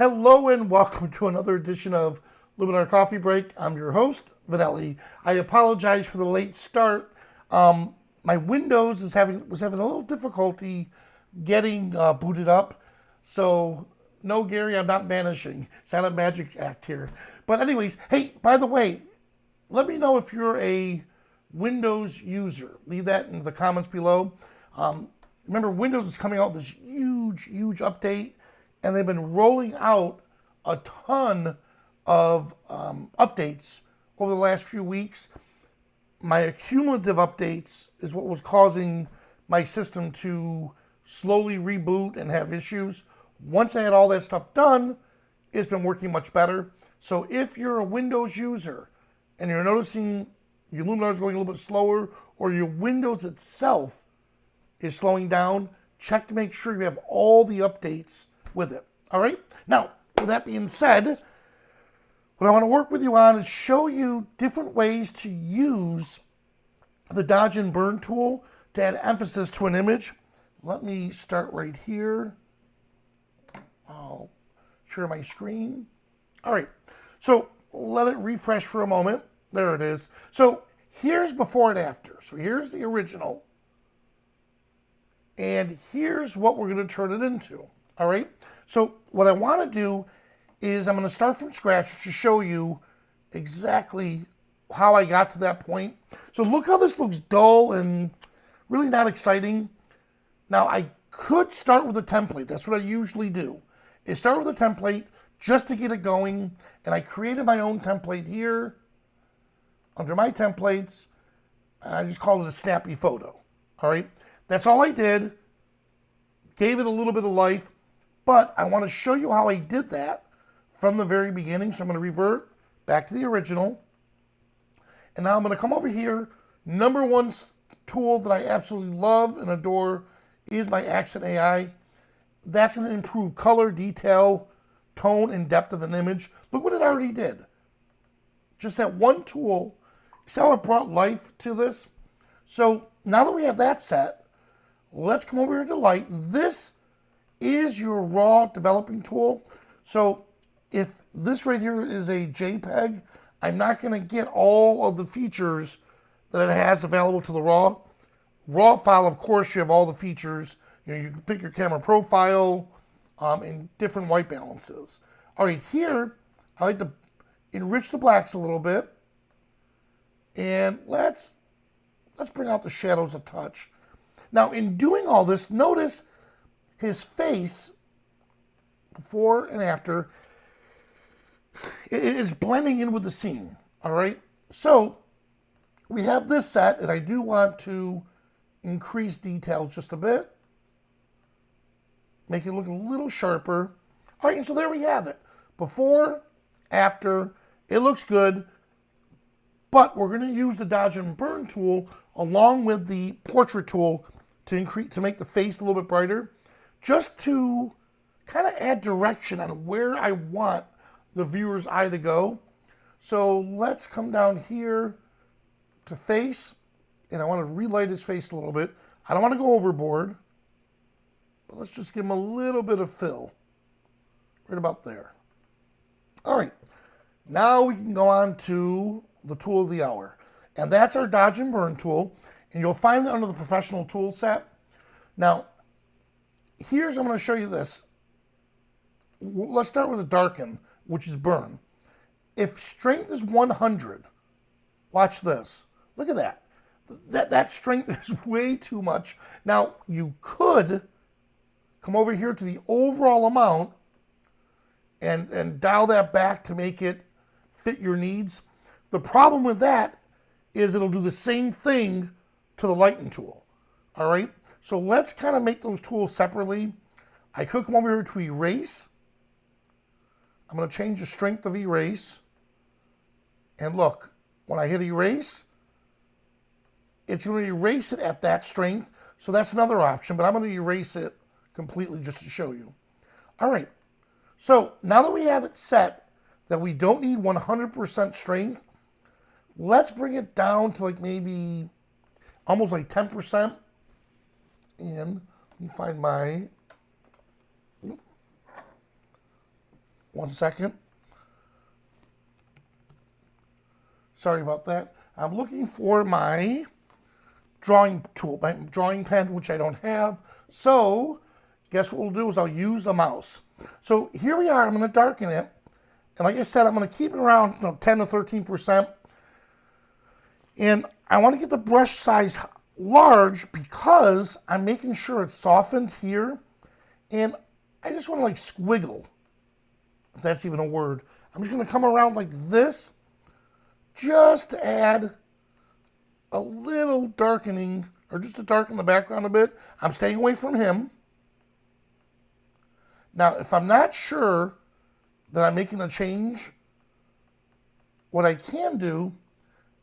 Hello and welcome to another edition of Luminar Coffee Break. I'm your host, Vanelli. I apologize for the late start. My Windows was having a little difficulty getting booted up. So, no, Gary, I'm not vanishing. It's not a magic act here. But anyways, hey, by the way, let me know if you're a Windows user. Leave that in the comments below. Remember, Windows is coming out with this huge update, and they've been rolling out a ton of updates over the last few weeks. My accumulative updates is what was causing my system to slowly reboot and have issues. Once I had all that stuff done, it's been working much better. So if you're a Windows user and you're noticing your Luminar is going a little bit slower, or your Windows itself is slowing down, check to make sure you have all the updates with it. All right? Now, with that being said, what I want to work with you on is show you different ways to use the dodge and burn tool to add emphasis to an image. Let me start right here. I'll share my screen. All right. So let it refresh for a moment. There it is. So here's before and after. So here's the original. And here's what we're going to turn it into. All right. So what I want to do is I'm going to start from scratch to show you exactly how I got to that point. So look how this looks dull and really not exciting. Now I could start with a template. That's what I usually do, is start with a template just to get it going. And I created my own template here under my templates. And I just called it a snappy photo. All right. That's all I did. Gave it a little bit of life. But I want to show you how I did that from the very beginning. So I'm going to revert back to the original. And now I'm going to come over here. Number one tool that I absolutely love and adore is my Accent AI. That's going to improve color, detail, tone, and depth of an image. Look what it already did. Just that one tool. See how it brought life to this? So now that we have that set, let's come over here to Light. This is your raw developing tool. So if this right here is a JPEG, I'm not going to get all of the features that it has available to the raw file. Of course, you have all the features. You know, you can pick your camera profile and different white balances. All right, here I like to enrich the blacks a little bit, and let's bring out the shadows a touch. Now, in doing all this, notice his face, before and after, is blending in with the scene, all right? So we have this set, and I do want to increase detail just a bit, make it look a little sharper. All right, and so there we have it. Before, after, it looks good, but we're going to use the dodge and burn tool along with the portrait tool to make the face a little bit brighter, just to kind of add direction on where I want the viewer's eye to go. So let's come down here to face, and I want to relight his face a little bit. I don't want to go overboard, but let's just give him a little bit of fill, right about there. All right, now we can go on to the tool of the hour, and that's our dodge and burn tool, and you'll find it under the professional tool set. Now, I'm going to show you this. Let's start with a darken, which is burn. If strength is 100, watch this. Look at that. That strength is way too much. Now, you could come over here to the overall amount and dial that back to make it fit your needs. The problem with that is it'll do the same thing to the lighten tool. All right? So let's kind of make those tools separately. I could come over here to erase. I'm going to change the strength of erase. And look, when I hit erase, it's going to erase it at that strength. So that's another option, but I'm going to erase it completely just to show you. All right. So now that we have it set that we don't need 100% strength, let's bring it down to like maybe almost like 10%. And let me find my 1 second. Sorry about that. I'm looking for my drawing tool, my drawing pen, which I don't have. So guess what we'll do is I'll use the mouse. So here we are. I'm going to darken it. And like I said, I'm going to keep it around 10 to 13%. And I want to get the brush size large because I'm making sure it's softened here. And I just want to like squiggle, if that's even a word. I'm just going to come around like this just to add a little darkening, or just to darken the background a bit. I'm staying away from him. Now, if I'm not sure that I'm making a change, what I can do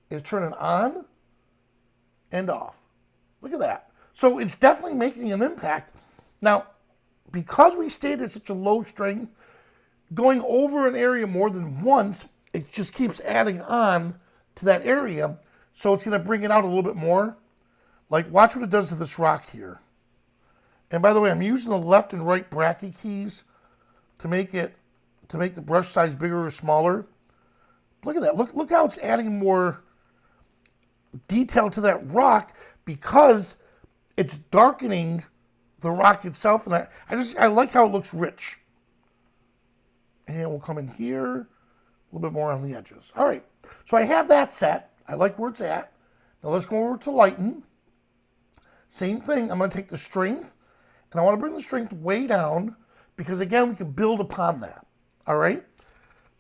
is turn it on and off. Look at that. So it's definitely making an impact. Now, because we stayed at such a low strength, going over an area more than once, it just keeps adding on to that area. So it's going to bring it out a little bit more. Like, watch what it does to this rock here. And by the way, I'm using the left and right bracket keys to make the brush size bigger or smaller. Look at that. Look how it's adding more detail to that rock because it's darkening the rock itself. And I like how it looks rich. And we'll come in here, a little bit more on the edges. All right. So I have that set. I like where it's at. Now let's go over to lighten. Same thing. I'm going to take the strength, and I want to bring the strength way down because, again, we can build upon that. All right?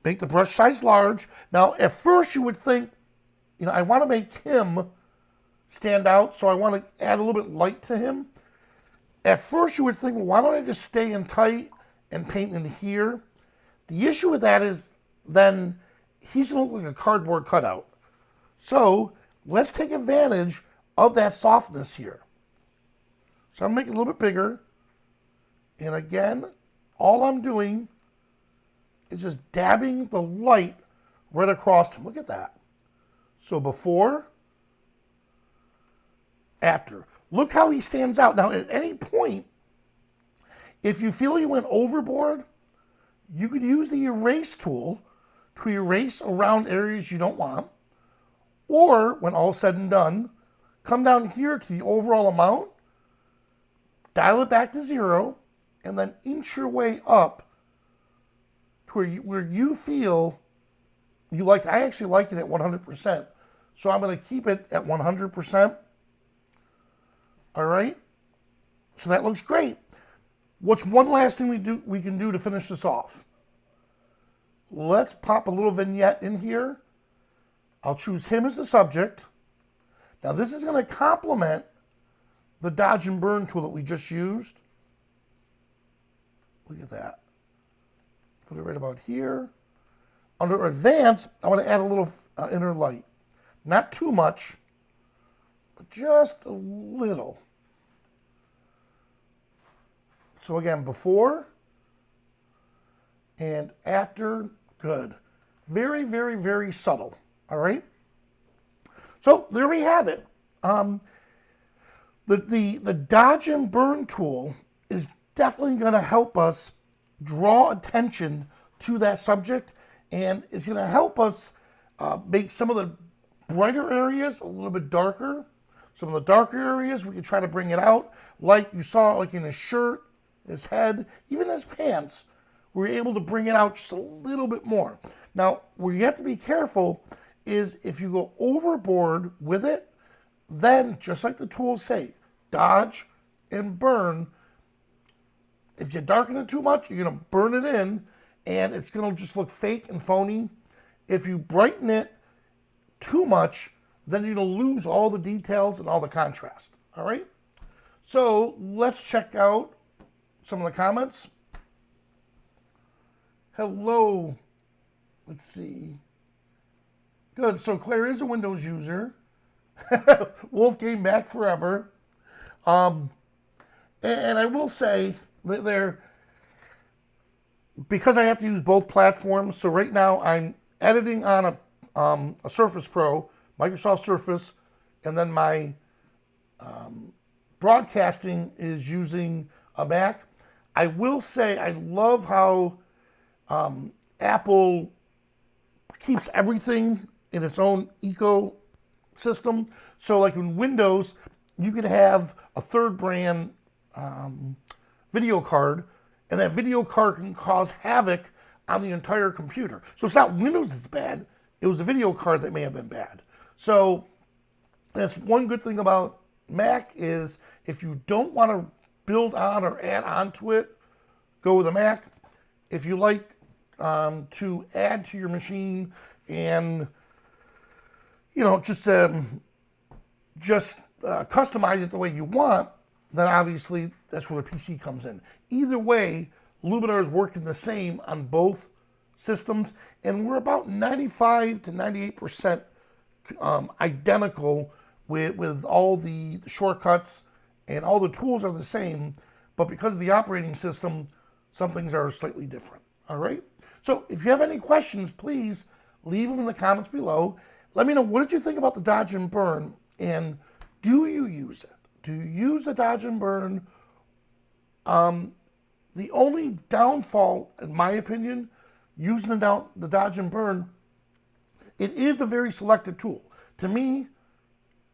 Make the brush size large. Now, at first, you would think, I want to make him stand out, so I want to add a little bit light to him. At first, you would think, well, why don't I just stay in tight and paint in here? The issue with that is then he's going to look like a cardboard cutout. So let's take advantage of that softness here. So I'm making it a little bit bigger. And again, all I'm doing is just dabbing the light right across him. Look at that. So before, after. Look how he stands out. Now, at any point, if you feel you went overboard, you could use the erase tool to erase around areas you don't want. Or, when all said and done, come down here to the overall amount, dial it back to 0, and then inch your way up to where you feel you like. I actually like it at 100%. So I'm going to keep it at 100%. All right? So that looks great. What's one last thing we can do to finish this off? Let's pop a little vignette in here. I'll choose him as the subject. Now this is going to complement the dodge and burn tool that we just used. Look at that. Put it right about here. Under advanced, I want to add a little inner light. Not too much, but just a little. So again, before and after, good. Very, very, very subtle. All right. So there we have it. The dodge and burn tool is definitely going to help us draw attention to that subject, and it's going to help us make some of the brighter areas a little bit darker. Some of the darker areas we can try to bring it out, like you saw, like in his shirt, his head, even his pants. We're able to bring it out just a little bit more. Now, where you have to be careful is if you go overboard with it, then just like the tools say, dodge and burn. If you darken it too much, you're going to burn it in, and it's going to just look fake and phony. If you brighten it too much, then you're going to lose all the details and all the contrast. All right? So let's check out some of the comments. Hello. Let's see. Good. So Claire is a Windows user. Wolf came back forever. And I will say that because I have to use both platforms, so right now I'm editing on a Surface Pro, Microsoft Surface, and then my broadcasting is using a Mac. I will say I love how Apple keeps everything in its own ecosystem. So like in Windows, you could have a third brand video card, and that video card can cause havoc on the entire computer. So it's not Windows that's bad, it was the video card that may have been bad. So that's one good thing about Mac is if you don't want to build on or add on to it, go with a Mac. If you like to add to your machine and just customize it the way you want, then obviously that's where the PC comes in. Either way, Luminar is working the same on both systems, and we're about 95 to 98% identical with all the shortcuts, and all the tools are the same, but because of the operating system, some things are slightly different. All right? So if you have any questions, please leave them in the comments below. Let me know, what did you think about the dodge and burn, and do you use it? Do you use the dodge and burn? The only downfall, in my opinion, using the dodge and burn, it is a very selective tool. To me,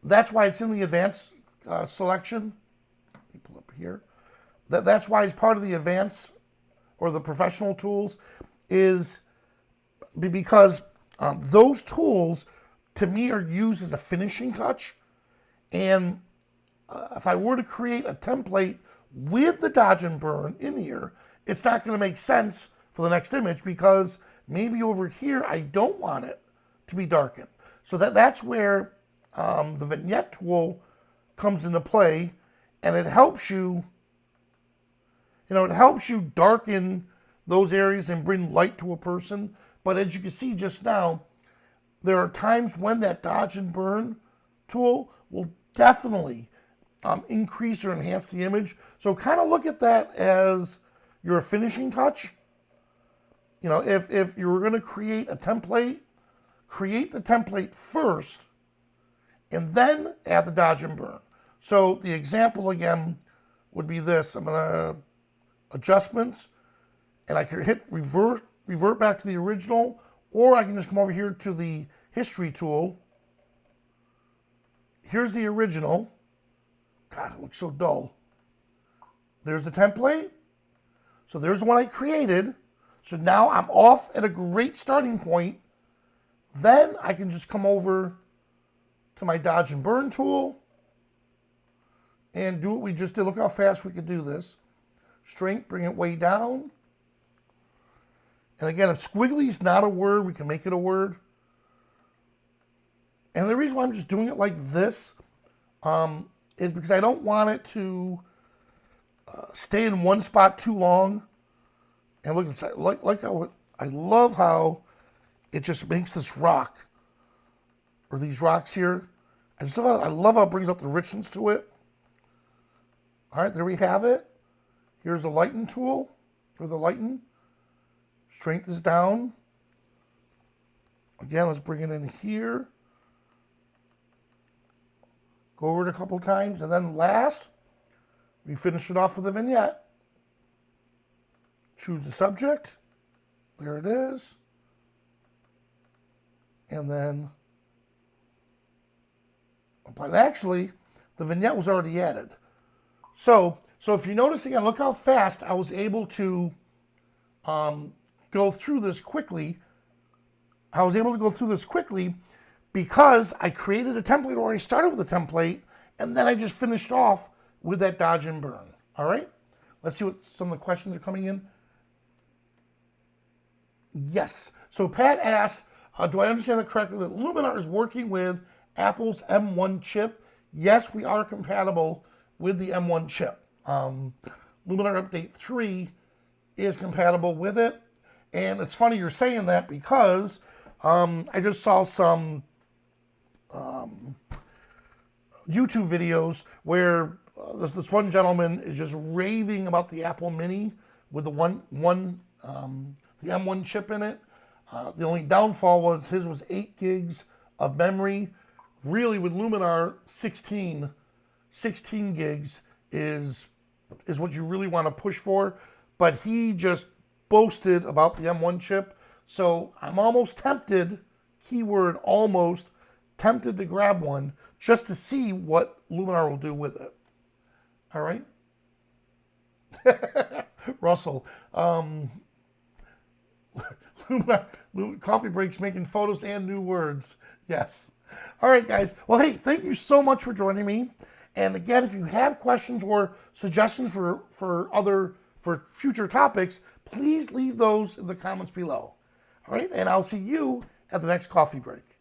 that's why it's in the advanced selection. Let me pull up here. That's why it's part of the advanced or the professional tools, is because those tools, to me, are used as a finishing touch. And if I were to create a template with the dodge and burn in here, it's not going to make sense for the next image, because maybe over here I don't want it to be darkened. So that's where the vignette tool comes into play, and it helps you, darken those areas and bring light to a person. But as you can see just now, there are times when that dodge and burn tool will definitely increase or enhance the image. So kind of look at that as your finishing touch. If you were going to create a template, create the template first and then add the dodge and burn. So the example again would be this. I'm going to adjustments, and I can hit revert back to the original, or I can just come over here to the history tool. Here's the original. God, it looks so dull. There's the template. So there's the one I created. So now I'm off at a great starting point. Then I can just come over to my dodge and burn tool and do what we just did. Look how fast we could do this. Strength, bring it way down. And again, if squiggly is not a word, we can make it a word. And the reason why I'm just doing it like this is because I don't want it to stay in one spot too long. And look inside, like how I love how it just makes this rock, or these rocks here. I love how it brings up the richness to it. All right, there we have it. Here's the lighten tool for the lighten. Strength is down. Again, let's bring it in here. Go over it a couple times, and then last, we finish it off with a vignette. Choose the subject. There it is. And then apply. Actually, the vignette was already added. So if you notice again, look how fast I was able to go through this quickly. I was able to go through this quickly because I created a template, or I started with a template, and then I just finished off with that dodge and burn. All right? Let's see what some of the questions are coming in. Yes. So Pat asks, do I understand it correctly that Luminar is working with Apple's M1 chip? Yes, we are compatible with the M1 chip. Luminar Update 3 is compatible with it. And it's funny you're saying that, because I just saw some YouTube videos where this one gentleman is just raving about the Apple Mini with the the M1 chip in it. The only downfall was his was 8 gigs of memory. Really, with Luminar, 16 gigs is what you really want to push for. But he just boasted about the M1 chip. So I'm almost tempted, keyword almost, tempted to grab one just to see what Luminar will do with it. All right? Russell, Coffee Break's making photos and new words. Yes. All right, guys. Well, hey, thank you so much for joining me. And again, if you have questions or suggestions for future topics, please leave those in the comments below. All right, and I'll see you at the next coffee break.